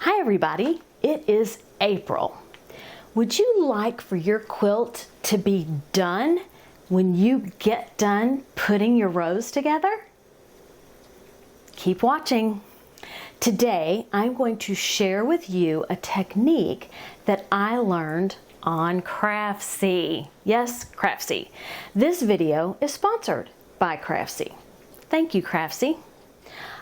Hi everybody, it is April. Would you like for your quilt to be done when you get done putting your rows together? Keep watching. Today I'm going to share with you a technique that I learned on Craftsy. Yes, Craftsy. This video is sponsored by Craftsy. Thank you, Craftsy.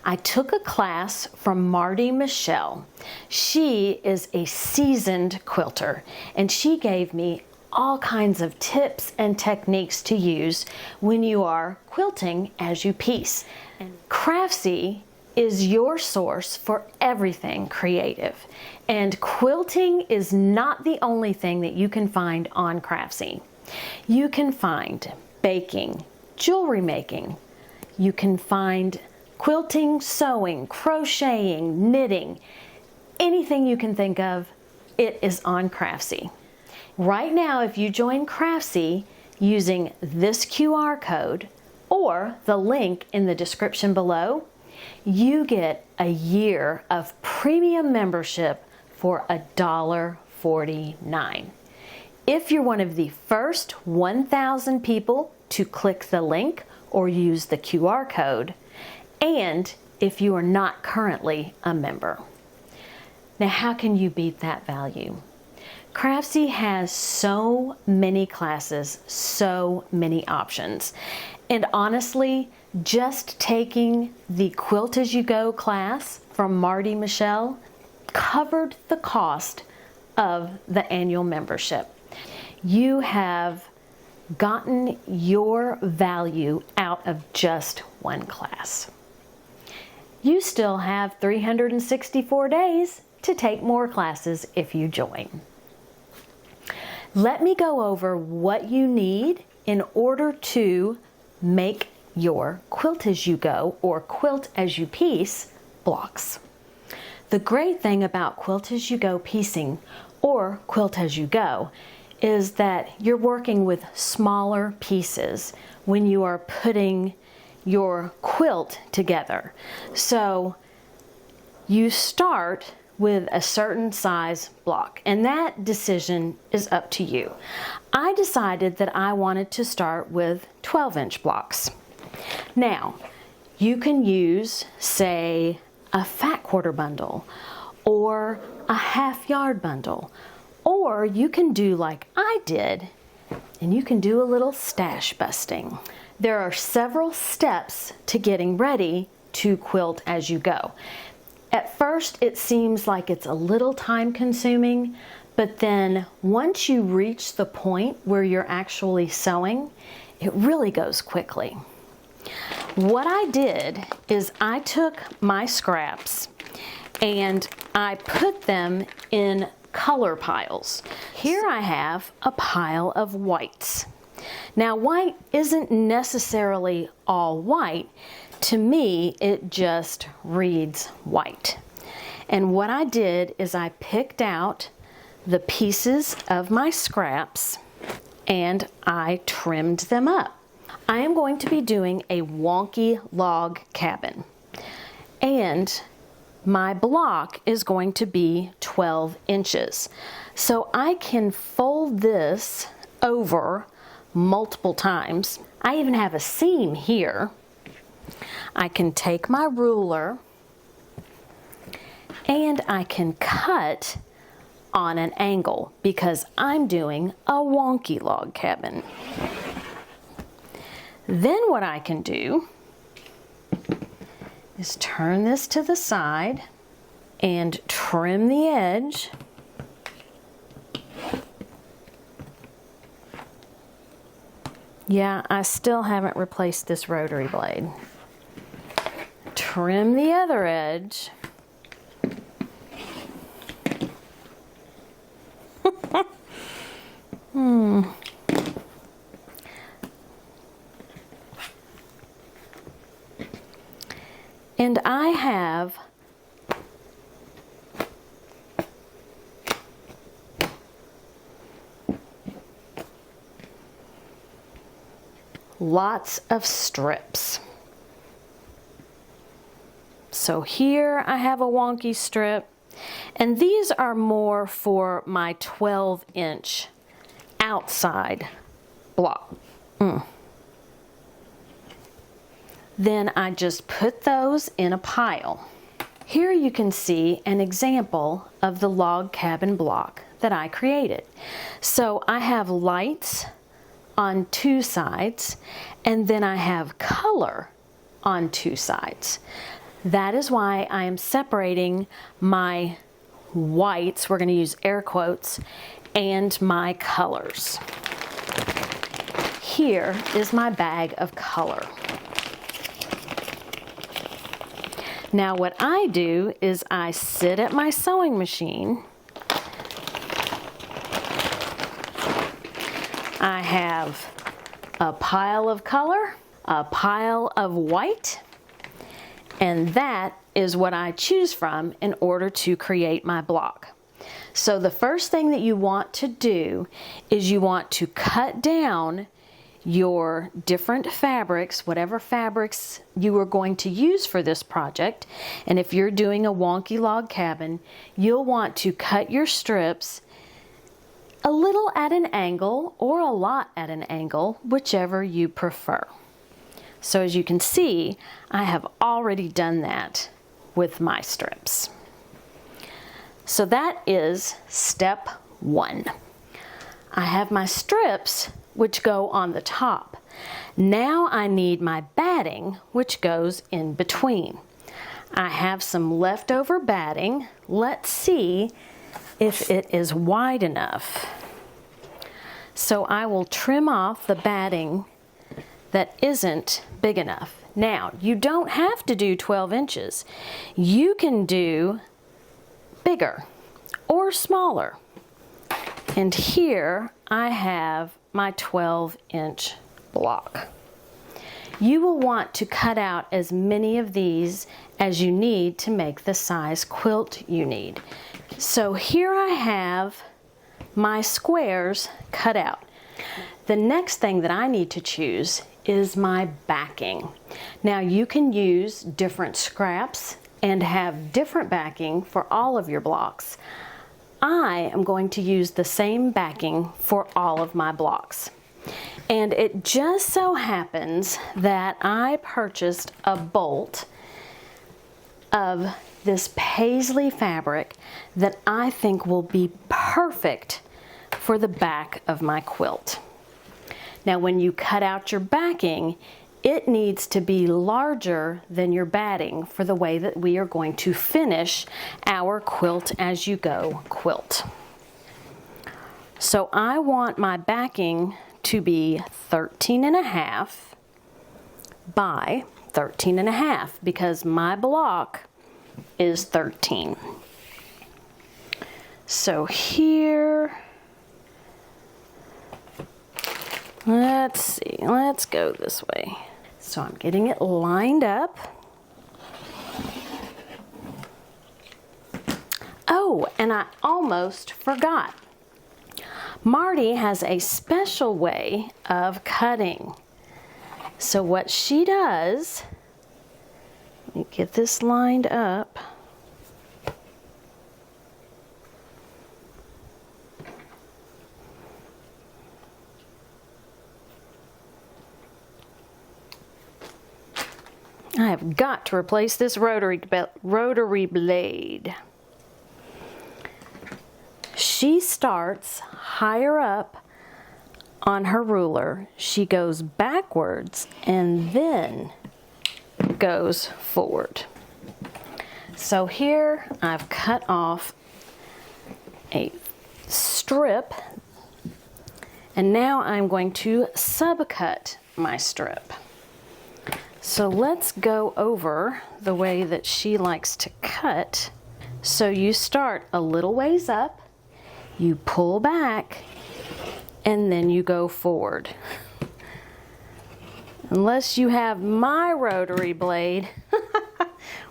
I took a class from Marty Michelle. She is a seasoned quilter, and she gave me all kinds of tips and techniques to use when you are quilting as you piece. And Craftsy is your source for everything creative. And quilting is not the only thing that you can find on Craftsy. You can find baking, jewelry making. You can find quilting, sewing, crocheting, knitting, anything you can think of, it is on Craftsy. Right now, if you join Craftsy using this QR code or the link in the description below, you get a year of premium membership for $1.49. If you're one of the first 1,000 people to click the link or use the QR code, and if you are not currently a member. Now, how can you beat that value? Craftsy has so many classes, so many options. And honestly, just taking the Quilt As You Go class from Marty Michelle covered the cost of the annual membership. You have gotten your value out of just one class. You still have 364 days to take more classes if you join. Let me go over what you need in order to make your Quilt As You Go or Quilt As You Piece blocks. The great thing about Quilt As You Go piecing or Quilt As You Go is that you're working with smaller pieces when you are putting your quilt together. So you start with a certain size block, and that decision is up to you. I decided that I wanted to start with 12-inch blocks. Now, you can use, say, a fat quarter bundle or a half-yard bundle, or you can do like I did, and you can do a little stash busting. There are several steps to getting ready to quilt as you go. At first, it seems like it's a little time consuming, but then once you reach the point where you're actually sewing, it really goes quickly. What I did is I took my scraps and I put them in color piles. Here I have a pile of whites. Now, white isn't necessarily all white. To me, it just reads white. And what I did is I picked out the pieces of my scraps and I trimmed them up. I am going to be doing a wonky log cabin. And my block is going to be 12 inches. So I can fold this over multiple times. I even have a seam here. I can take my ruler and I can cut on an angle because I'm doing a wonky log cabin. Then what I can do is turn this to the side and trim the edge. Yeah, I still haven't replaced this rotary blade. Trim the other edge. And I have lots of strips. So here I have a wonky strip, And these are more for my 12-inch outside block. Then I just put those in a pile. Here you can see an example of the log cabin block that I created. So I have lights on 2 sides, and then I have color on 2 sides. That is why I am separating my whites, we're going to use air quotes, and my colors. Here is my bag of color. Now what I do is I sit at my sewing machine. I have a pile of color, a pile of white, and that is what I choose from in order to create my block. So the first thing that you want to do is you want to cut down your different fabrics, whatever fabrics you are going to use for this project. And if you're doing a wonky log cabin, you'll want to cut your strips a little at an angle or a lot at an angle, whichever you prefer. So as you can see, I have already done that with my strips. So that is step 1. I have my strips which go on the top. Now I need my batting, which goes in between. I have some leftover batting. Let's see if it is wide enough. So I will trim off the batting that isn't big enough. Now, you don't have to do 12 inches. You can do bigger or smaller. And here I have my 12-inch block. You will want to cut out as many of these as you need to make the size quilt you need. So here I have my squares cut out. The next thing that I need to choose is my backing. Now you can use different scraps and have different backing for all of your blocks. I am going to use the same backing for all of my blocks. And it just so happens that I purchased a bolt of this paisley fabric that I think will be perfect for the back of my quilt. Now when you cut out your backing, it needs to be larger than your batting for the way that we are going to finish our quilt as you go quilt. So I want my backing to be 13.5 by 13.5 because my block is 13. So here, let's see, let's go this way. So I'm getting it lined up. Oh, and I almost forgot. Marty has a special way of cutting. So what she does, let me get this lined up. I have got to replace this rotary blade. She starts higher up on her ruler. She goes backwards and then goes forward. So here I've cut off a strip, and now I'm going to subcut my strip. So let's go over the way that she likes to cut. So you start a little ways up, you pull back, and then you go forward. Unless you have my rotary blade,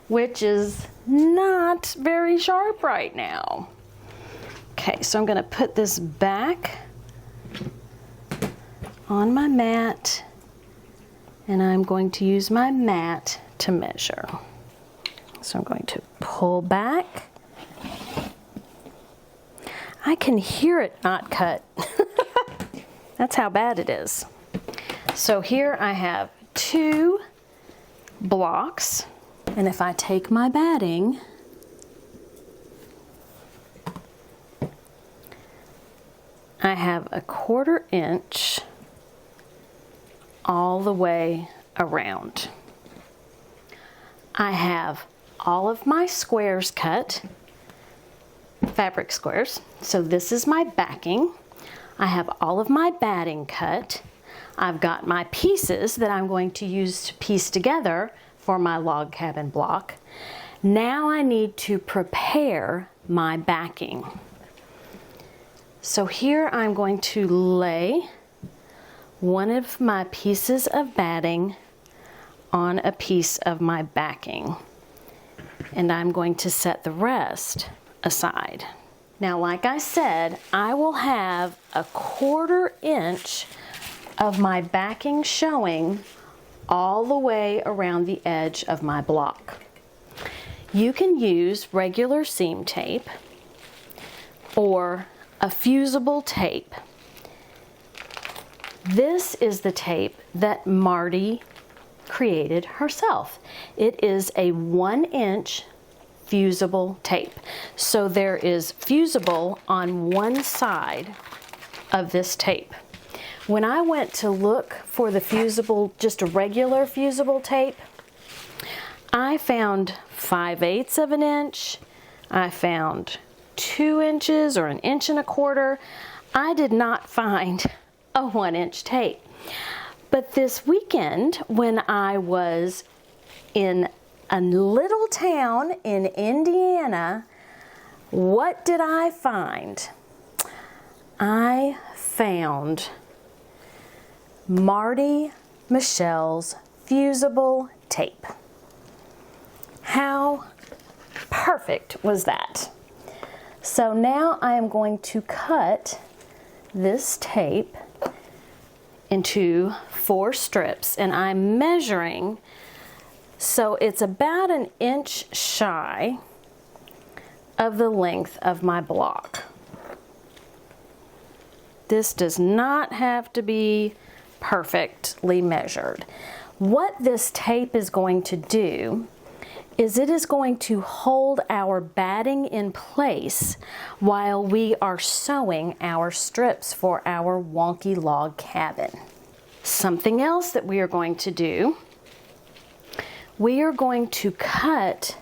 which is not very sharp right now. Okay, so I'm going to put this back on my mat, and I'm going to use my mat to measure. So I'm going to pull back I can hear it not cut. That's how bad it is. So here I have 2 blocks, and if I take my batting, I have a 1/4 inch all the way around. I have all of my squares cut, fabric squares. So this is my backing. I have all of my batting cut. I've got my pieces that I'm going to use to piece together for my log cabin block. Now I need to prepare my backing. So here I'm going to lay one of my pieces of batting on a piece of my backing, and I'm going to set the rest aside. Now, like I said, I will have a 1/4 inch of my backing showing all the way around the edge of my block. You can use regular seam tape or a fusible tape. This is the tape that Marty created herself. It is a 1-inch fusible tape. So there is fusible on one side of this tape. When I went to look for the fusible, just a regular fusible tape, I found 5/8 of an inch. I found 2 inches or 1 1/4 inches. I did not find a 1-inch tape. But this weekend, when I was in a little town in Indiana, what did I find? I found Marty Michelle's fusible tape. How perfect was that? So now I am going to cut this tape into 4 strips, and I'm measuring, so it's about 1 inch shy of the length of my block. This does not have to be perfectly measured. What this tape is going to do is it is going to hold our batting in place while we are sewing our strips for our wonky log cabin. Something else that we are going to do, we are going to cut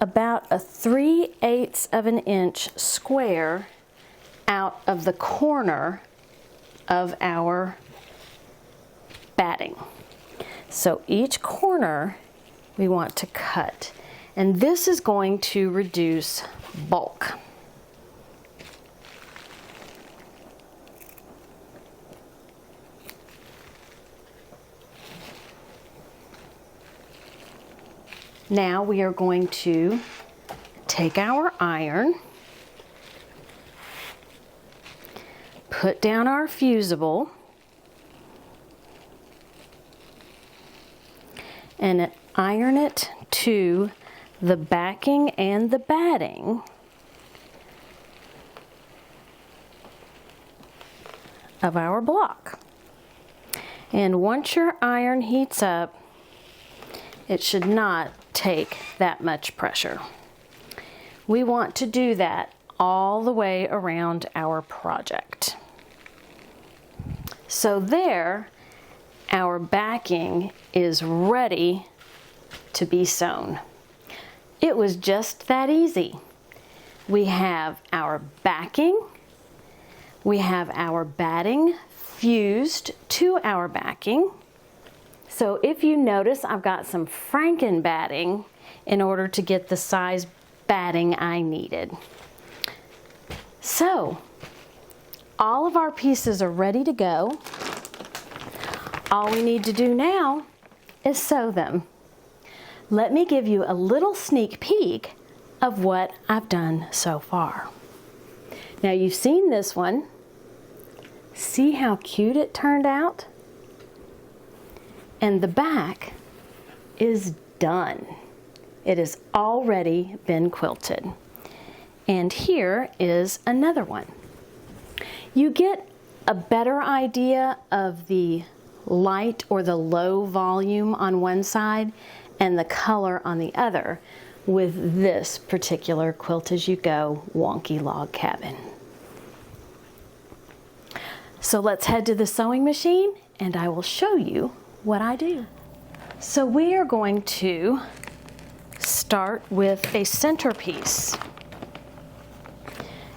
about a 3/8 of an inch square out of the corner of our batting. So each corner we want to cut, and this is going to reduce bulk. Now we are going to take our iron, put down our fusible, and iron it to the backing and the batting of our block. And once your iron heats up, it should not take that much pressure. We want to do that all the way around our project. So there, our backing is ready to be sewn. It was just that easy. We have our backing, we have our batting fused to our backing. So if you notice, I've got some Franken batting in order to get the size batting I needed. So all of our pieces are ready to go. All we need to do now is sew them. Let me give you a little sneak peek of what I've done so far. Now you've seen this one. See how cute it turned out? And the back is done. It has already been quilted. And here is another one. You get a better idea of the light or the low volume on one side and the color on the other with this particular Quilt As You Go Wonky log cabin. So let's head to the sewing machine and I will show you what I do. So we are going to start with a centerpiece.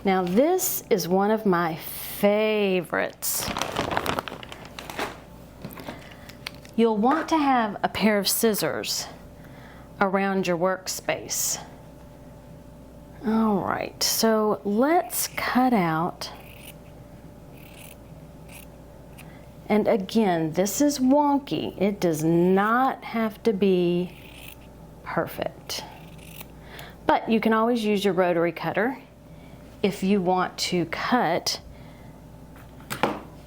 Now this is one of my favorites. You'll want to have a pair of scissors around your workspace. All right, so let's cut out. And again, this is wonky. It does not have to be perfect. But you can always use your rotary cutter if you want to cut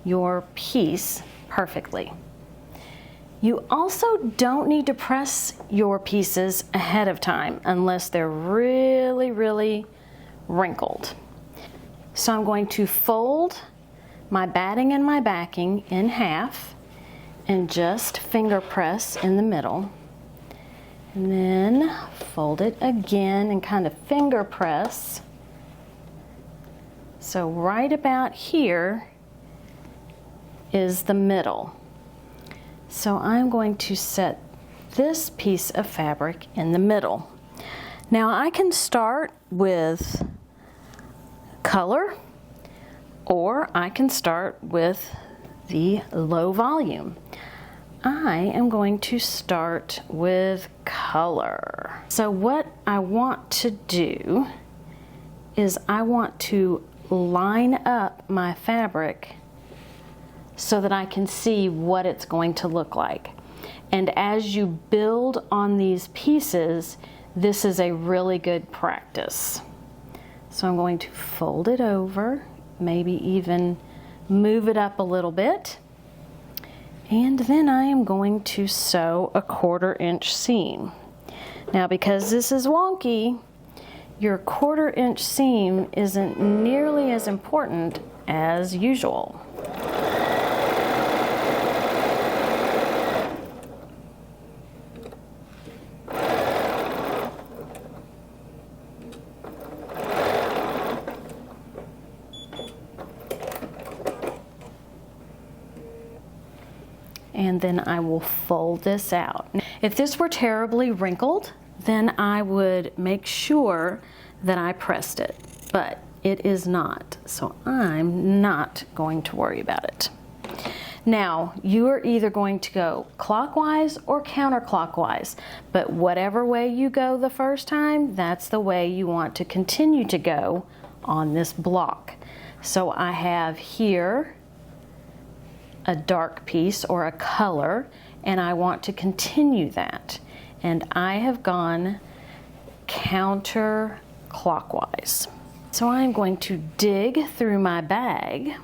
your piece perfectly. You also don't need to press your pieces ahead of time unless they're really, really wrinkled. So I'm going to fold my batting and my backing in half and just finger press in the middle. And then fold it again and kind of finger press. So right about here is the middle. So I'm going to set this piece of fabric in the middle. Now I can start with color or I can start with the low volume. I am going to start with color. So what I want to do is I want to line up my fabric so that I can see what it's going to look like. And as you build on these pieces, this is a really good practice. So I'm going to fold it over, maybe even move it up a little bit. And then I am going to sew a 1/4 inch seam. Now because this is wonky, your 1/4 inch seam isn't nearly as important as usual. And then I will fold this out. If this were terribly wrinkled, then I would make sure that I pressed it, but it is not, so I'm not going to worry about it. Now, you are either going to go clockwise or counterclockwise, but whatever way you go the first time, that's the way you want to continue to go on this block. So I have here a dark piece or a color, and I want to continue that. And I have gone counterclockwise. So I'm going to dig through my bag,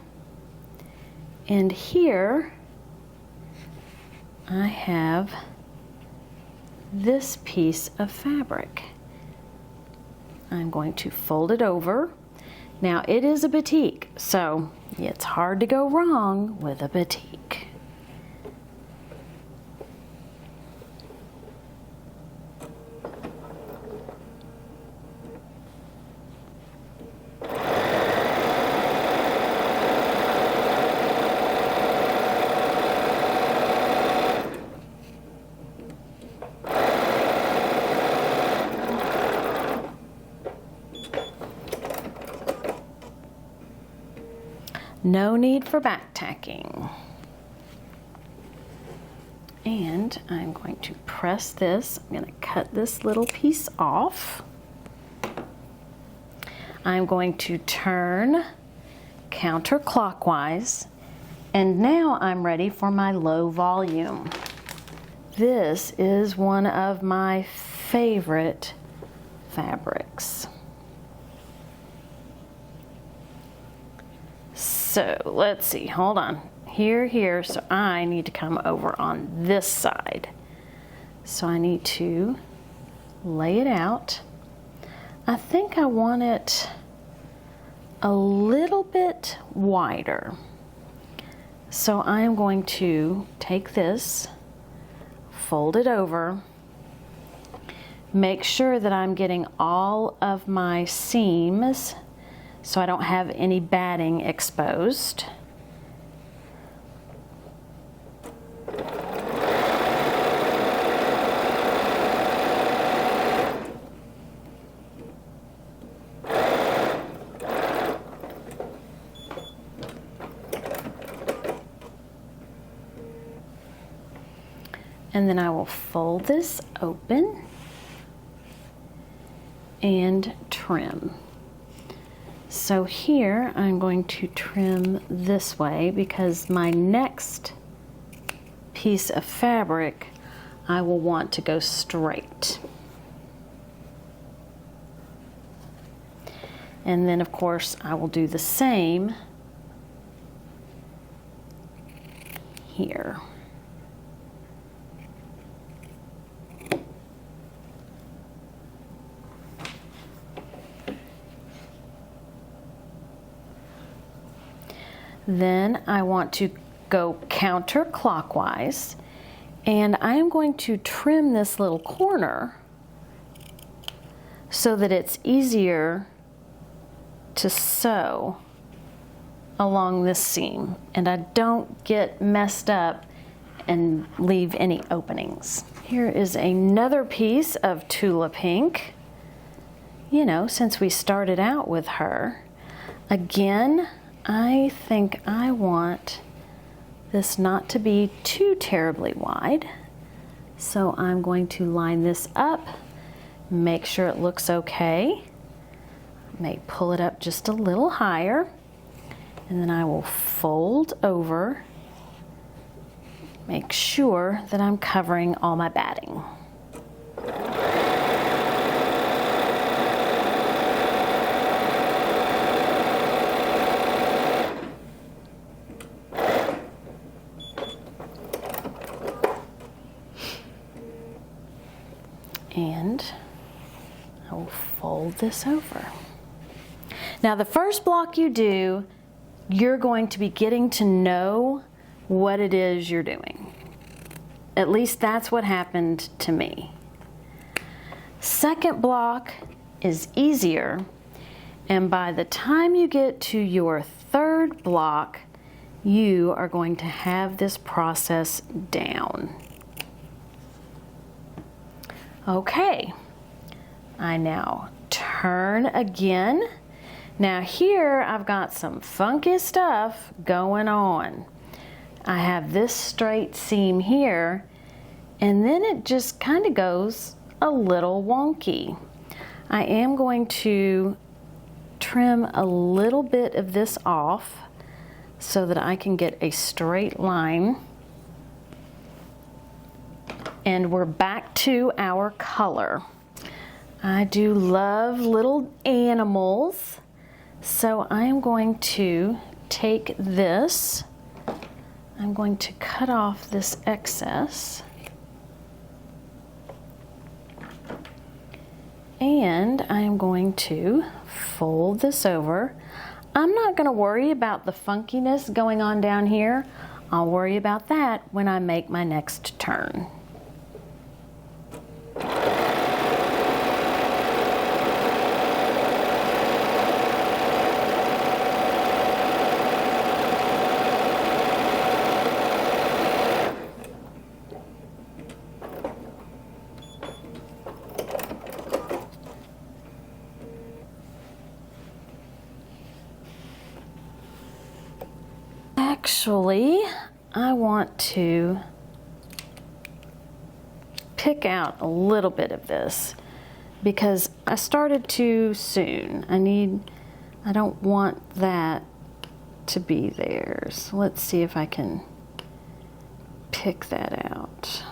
and here I have this piece of fabric. I'm going to fold it over. Now it is a batik, so it's hard to go wrong with a batik. No need for back tacking. And I'm going to press this. I'm going to cut this little piece off. I'm going to turn counterclockwise, and now I'm ready for my low volume. This is one of my favorite fabrics. So let's see, hold on. Here, so I need to come over on this side. So I need to lay it out. I think I want it a little bit wider. So I'm going to take this, fold it over, make sure that I'm getting all of my seams so I don't have any batting exposed. And then I will fold this open and trim. So here I'm going to trim this way because my next piece of fabric I will want to go straight. And then of course I will do the same here. Then I want to go counterclockwise, and I am going to trim this little corner so that it's easier to sew along this seam and I don't get messed up and leave any openings. Here is another piece of Tula Pink. You know, since we started out with her. Again, I think I want this not to be too terribly wide. So I'm going to line this up, make sure it looks okay. May pull it up just a little higher, and then I will fold over, make sure that I'm covering all my batting. And I will fold this over. Now the first block you do, you're going to be getting to know what it is you're doing. At least that's what happened to me. Second block is easier, and by the time you get to your third block, you are going to have this process down. Okay, I now turn again. Now here I've got some funky stuff going on. I have this straight seam here, and then it just kind of goes a little wonky. I am going to trim a little bit of this off so that I can get a straight line. And we're back to our color. I do love little animals, so I am going to take this, I'm going to cut off this excess, and I am going to fold this over. I'm not going to worry about the funkiness going on down here. I'll worry about that when I make my next turn. Actually, I want to pick out a little bit of this because I started too soon. I don't want that to be there. So let's see if I can pick that out.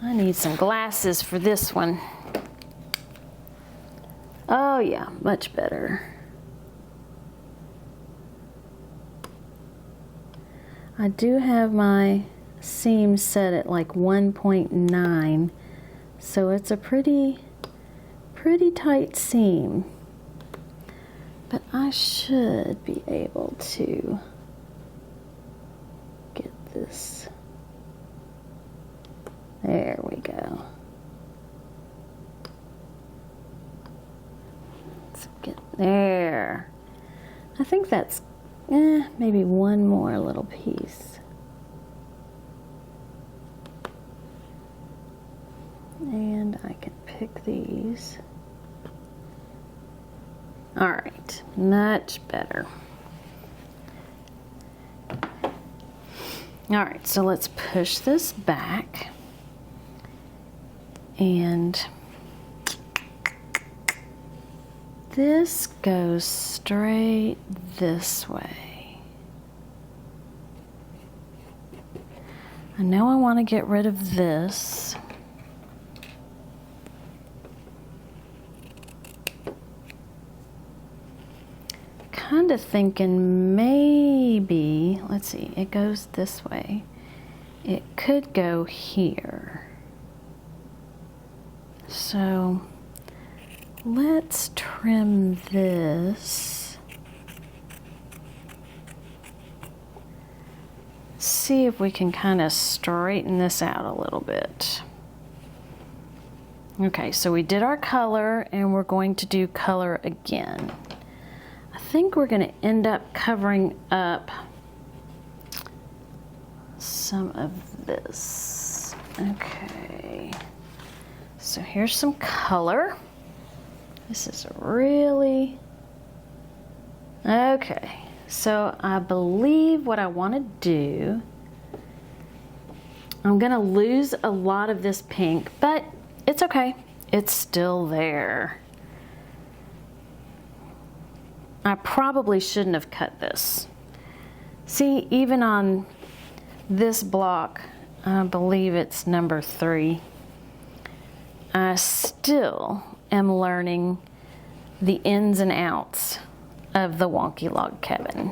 I need some glasses for this one. Oh yeah, much better. I do have my seam set at like 1.9, So it's a pretty tight seam. But I should be able to get this. There we go. Let's get there. I think that's maybe one more little piece. And I can pick these. All right, much better. All right, so let's push this back. And this goes straight this way. I know I want to get rid of this. Kind of thinking maybe, let's see, it goes this way. It could go here. So let's trim this. See if we can kind of straighten this out a little bit. Okay, so we did our color and we're going to do color again. I think we're going to end up covering up some of this. Okay. So here's some color. This is really, okay. So I believe what I want to do, I'm gonna lose a lot of this pink, but it's okay. It's still there. I probably shouldn't have cut this. See, even on this block, I believe it's number 3. I still am learning the ins and outs of the Wonky log cabin.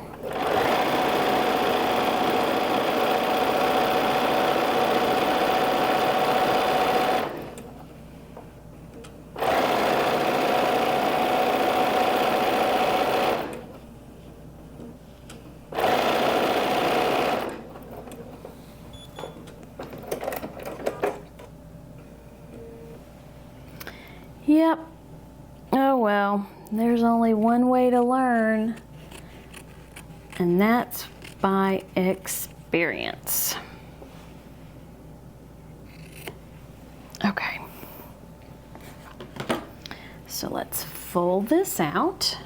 Yep. Oh well, there's only one way to learn, and that's by experience. Okay. So let's fold this out.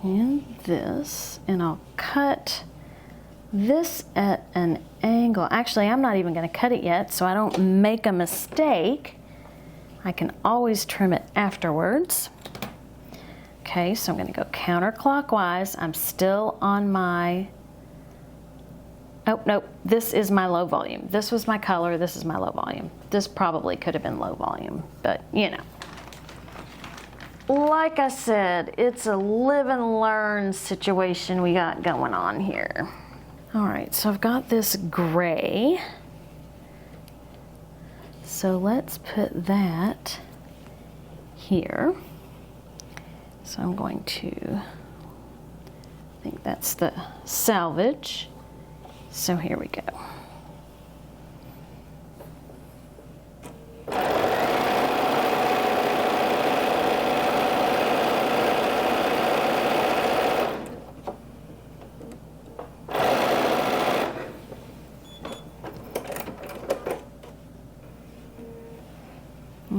And this, and I'll cut this at an angle. Actually, I'm not even going to cut it yet so I don't make a mistake. I can always trim it afterwards. Okay, so I'm going to go counterclockwise. I'm still on my, oh no, this is my low volume. This was my color, this is my low volume. This probably could have been low volume, but you know. Like I said, it's a live and learn situation we got going on here. All right, so I've got this gray. So let's put that here. So I'm going to, I think that's the salvage. So here we go.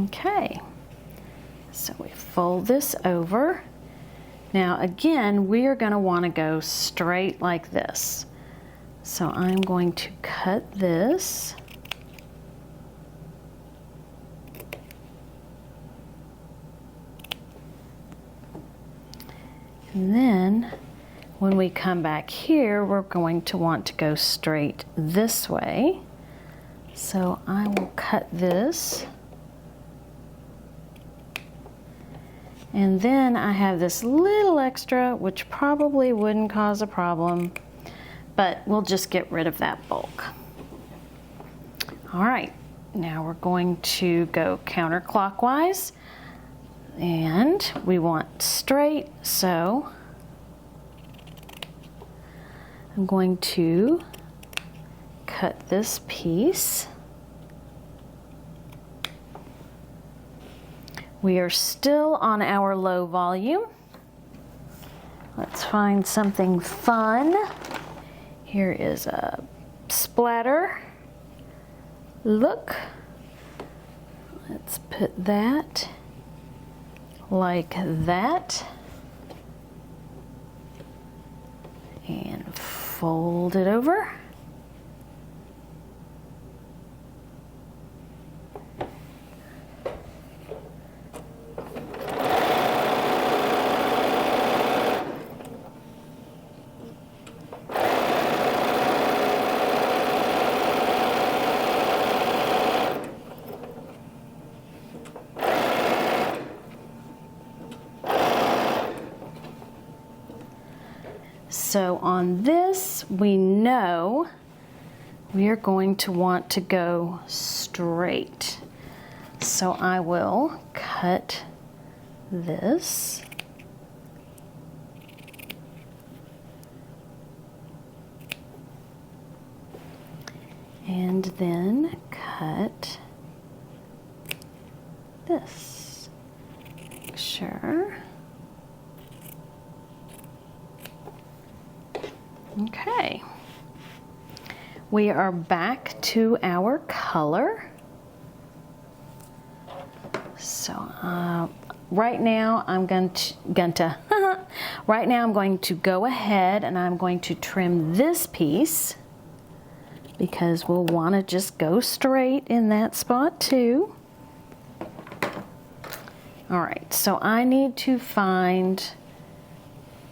Okay, so we fold this over. Now again, we are going to want to go straight like this. So I'm going to cut this. And then when we come back here, we're going to want to go straight this way. So I will cut this. And then I have this little extra, which probably wouldn't cause a problem, but we'll just get rid of that bulk. All right, now we're going to go counterclockwise, and we want straight, so I'm going to cut this piece. We are still on our low volume. Let's find something fun. Here is a splatter. Look. Let's put that like that. And fold it over. So on this, we know we are going to want to go straight. So I will cut this. And then cut this. Make sure. Okay, we are back to our color. So right now I'm going to go ahead and I'm going to trim this piece because we'll want to just go straight in that spot too. All right, so I need to find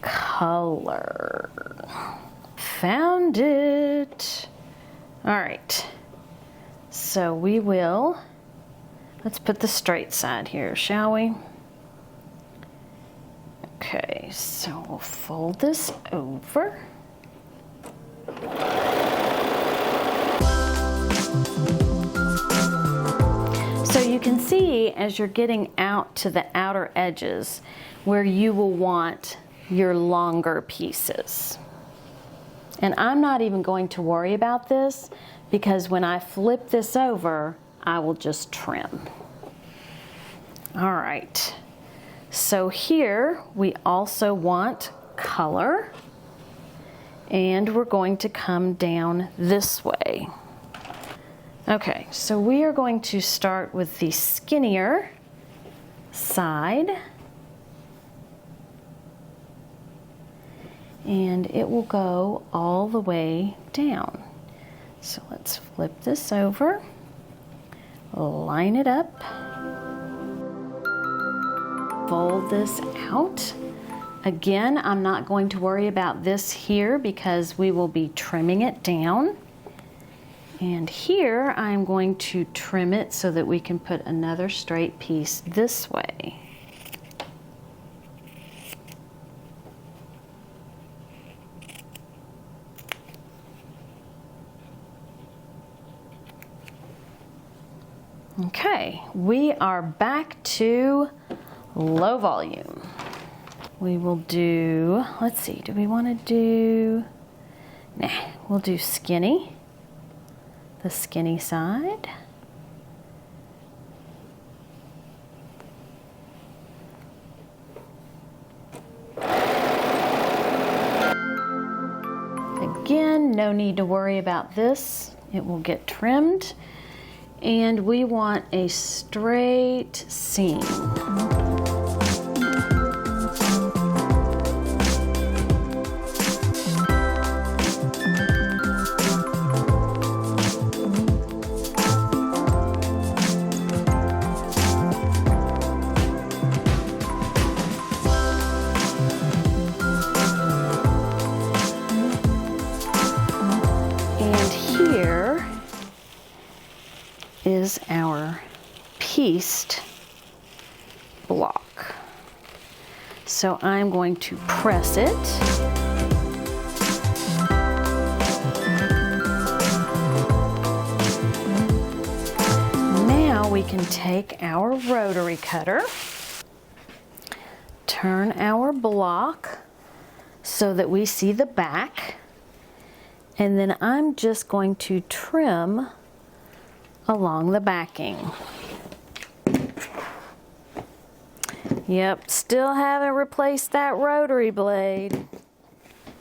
color. Found it. All right, so let's put the straight side here, shall we? Okay, so we'll fold this over. So you can see as you're getting out to the outer edges where you will want your longer pieces. And I'm not even going to worry about this because when I flip this over, I will just trim. All right, so here we also want color, and we're going to come down this way. Okay, so we are going to start with the skinnier side. And it will go all the way down. So let's flip this over, line it up, fold this out. Again, I'm not going to worry about this here because we will be trimming it down. And here I'm going to trim it so that we can put another straight piece this way. Okay, we are back to low volume. We will do, let's see, do we want to do, nah, we'll do skinny, the skinny side. Again, no need to worry about this. It will get trimmed. And we want a straight seam. And here is our pieced block. So I'm going to press it. we can take our rotary cutter, turn our block so that we see the back, and then I'm just going to trim along the backing. Yep, still haven't replaced that rotary blade.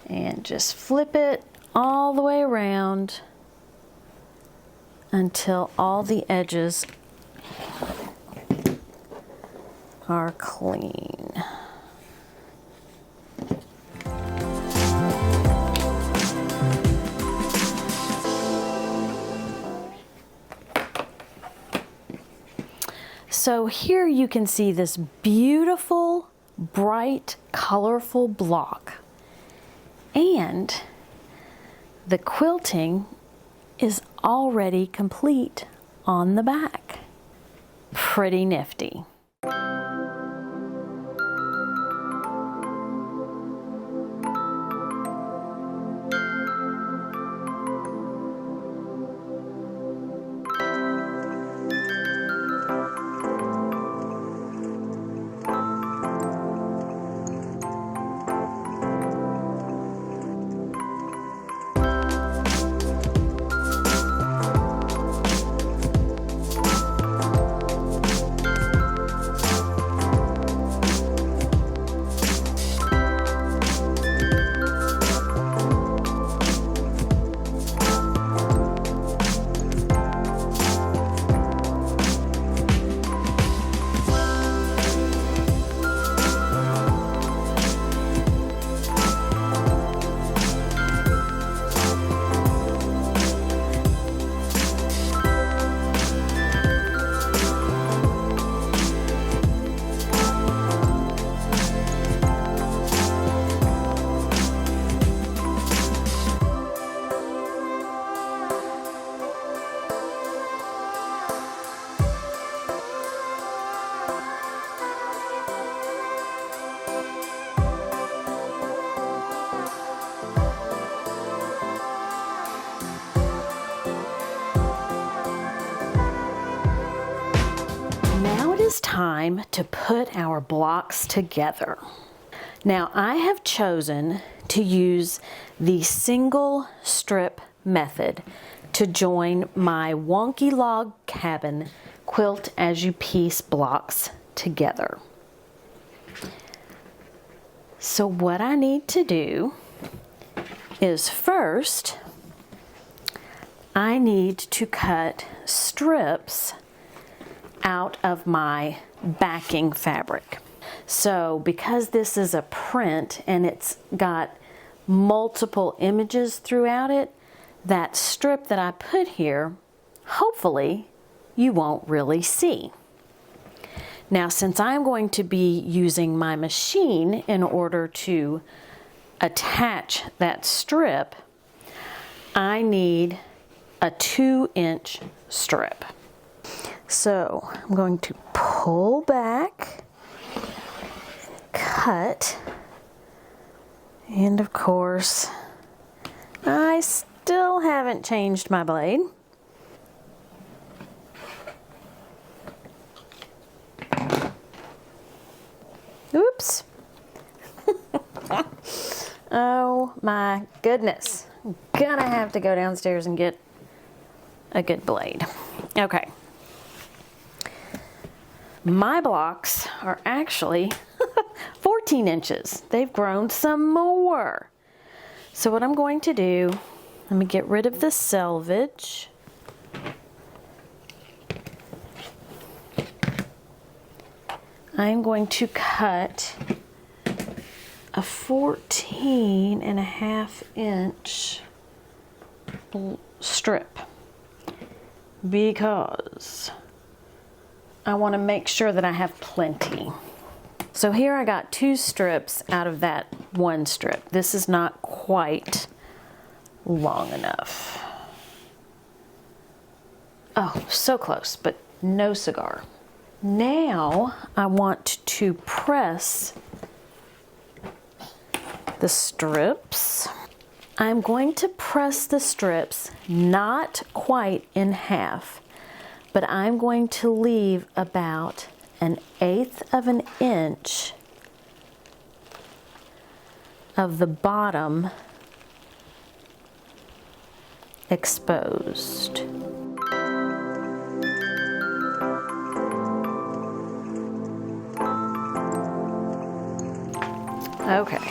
And just flip it all the way around until all the edges are clean. So here you can see this beautiful, bright, colorful block. And the quilting is already complete on the back. Pretty nifty. Time to put our blocks together. Now I have chosen to use the single strip method to join my Wonky log cabin quilt as you piece blocks together. So what I need to do is first I need to cut strips out of my backing fabric. So because this is a print and it's got multiple images throughout it, that strip that I put here, hopefully you won't really see. Now since I'm going to be using my machine in order to attach that strip, I need a 2-inch strip. So I'm going to pull back, cut, and of course, I still haven't changed my blade. Oops. Oh my goodness. I'm gonna have to go downstairs and get a good blade. Okay. My blocks are actually 14 inches. They've grown some more. So what I'm going to do, let me get rid of the selvage. I'm going to cut a 14.5 inch strip because I want to make sure that I have plenty. So here I got 2 strips out of that 1 strip. This is not quite long enough. Oh, so close, but no cigar. Now I want to press the strips. I'm going to press the strips not quite in half, but I'm going to leave about 1/8 of an inch of the bottom exposed. Okay.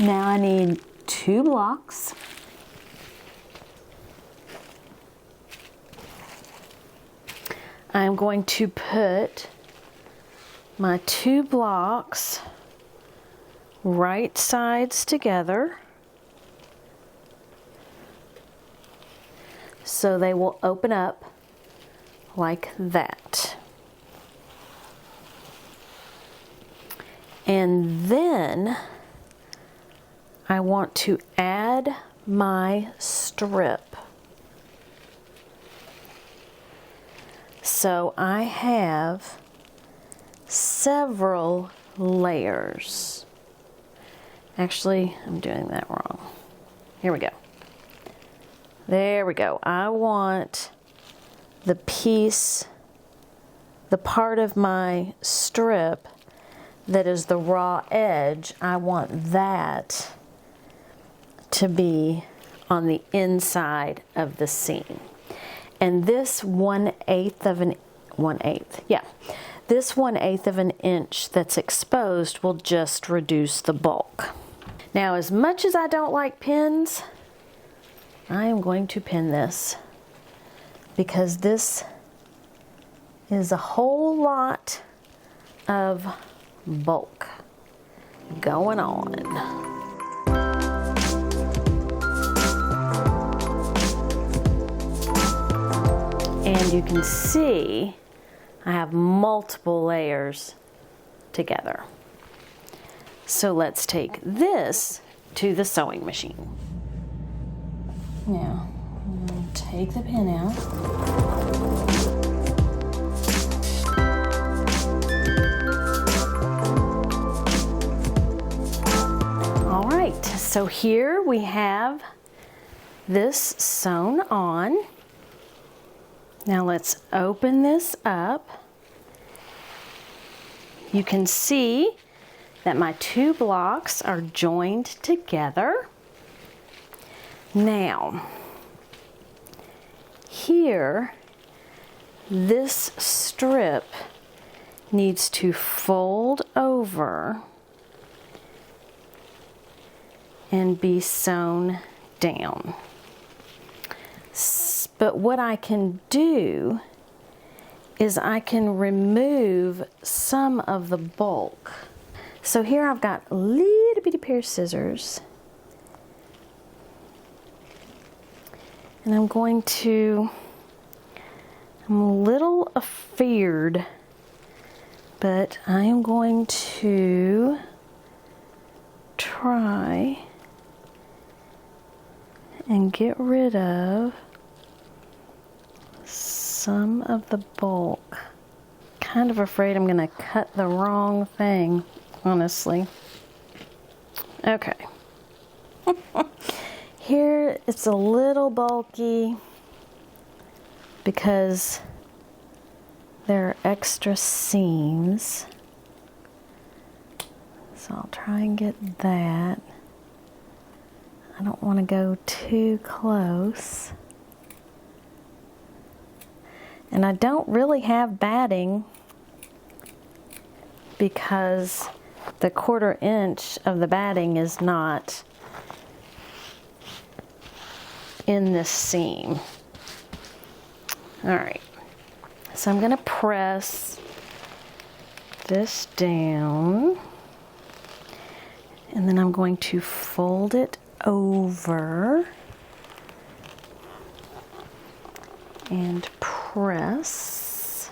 Now I need 2 blocks. I'm going to put my 2 blocks right sides together so they will open up like that. And then I want to add my strip. So I have several layers. Actually, I'm doing that wrong. Here we go. There we go. I want the piece, the part of my strip that is the raw edge, I want that to be on the inside of the seam. And this 1/8 of an, 1/8, yeah. This 1/8 of an inch that's exposed will just reduce the bulk. Now, as much as I don't like pins, I am going to pin this because this is a whole lot of bulk going on. And you can see I have multiple layers together. So let's take this to the sewing machine. Now, I'm going to take the pin out. All right, so here we have this sewn on. Now let's open this up. You can see that my 2 blocks are joined together. Now, here, this strip needs to fold over and be sewn down. But what I can do is I can remove some of the bulk. So here I've got a little bitty pair of scissors. And I'm a little afeared, but I am going to try and get rid of some of the bulk. Kind of afraid I'm going to cut the wrong thing, honestly. Okay. Here it's a little bulky because there are extra seams. So I'll try and get that. I don't want to go too close. And I don't really have batting because the 1/4 inch of the batting is not in this seam. All right, so I'm going to press this down and then I'm going to fold it over and press.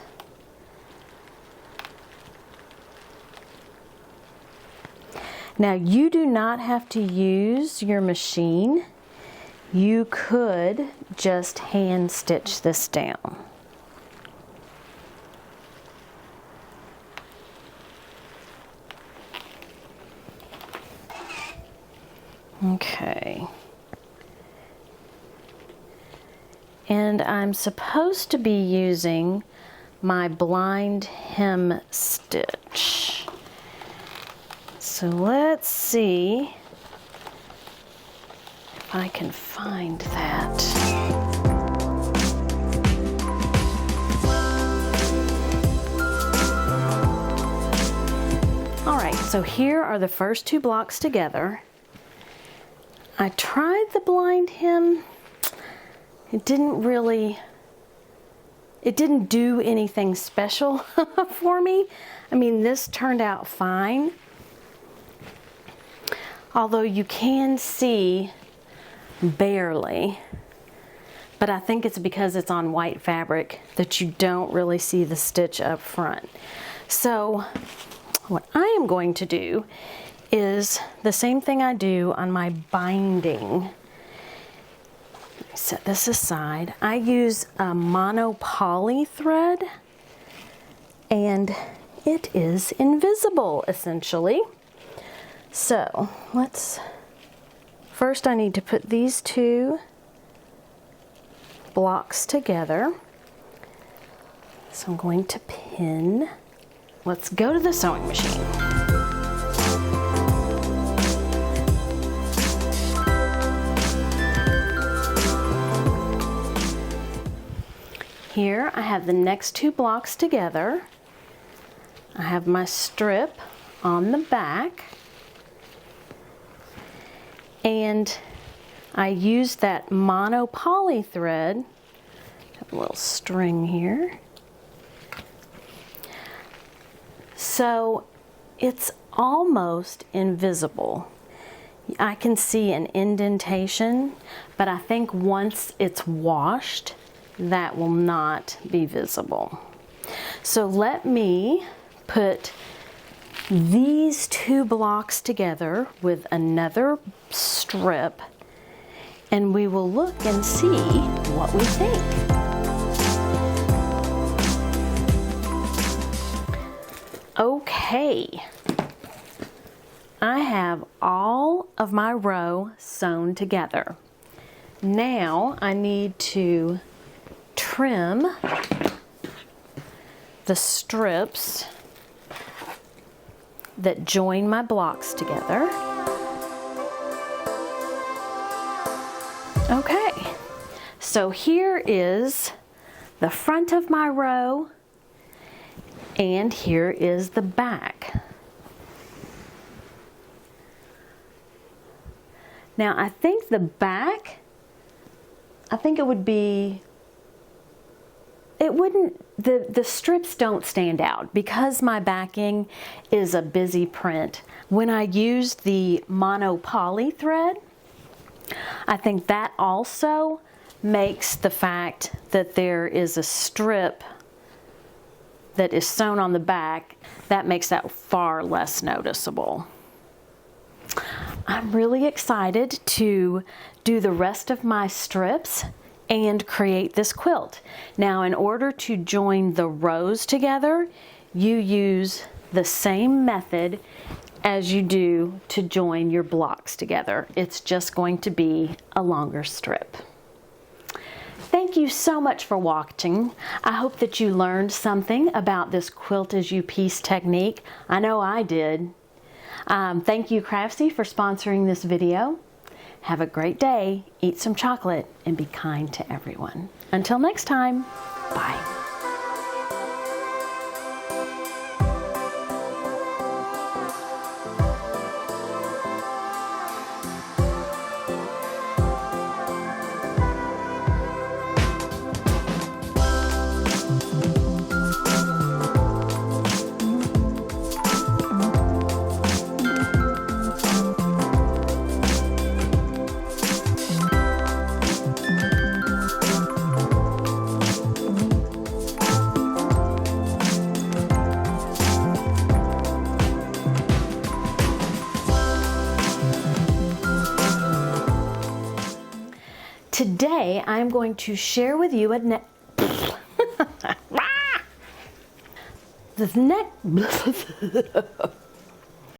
Now you do not have to use your machine. You could just hand stitch this down. Okay. And I'm supposed to be using my blind hem stitch. So let's see if I can find that. All right, so here are the first two blocks together. I tried the blind hem. It didn't do anything special for me. I mean, this turned out fine. Although you can see barely, but I think it's because it's on white fabric that you don't really see the stitch up front. So what I am going to do is the same thing I do on my binding. Set this aside. I use a mono poly thread, and it is invisible essentially. So first I need to put these two blocks together. So I'm going to pin. Let's go to the sewing machine. Here I have the next two blocks together. I have my strip on the back, and I use that mono poly thread. I have a little string here. So it's almost invisible. I can see an indentation, but I think once it's washed, that will not be visible. So let me put these two blocks together with another strip, and we will look and see what we think. Okay, I have all of my row sewn together. Now I need to trim the strips that join my blocks together. Okay, so here is the front of my row, and here is the back. Now I think the back, the strips don't stand out because my backing is a busy print. When I use the mono poly thread, I think that also makes the fact that there is a strip that is sewn on the back, that makes that far less noticeable. I'm really excited to do the rest of my strips and create this quilt. Now, in order to join the rows together, you use the same method as you do to join your blocks together. It's just going to be a longer strip. Thank you so much for watching. I hope that you learned something about this quilt as you piece technique. I know I did. Thank you, Craftsy, for sponsoring this video. Have a great day, eat some chocolate, and be kind to everyone. Until next time, bye. Today, I'm going to share with you the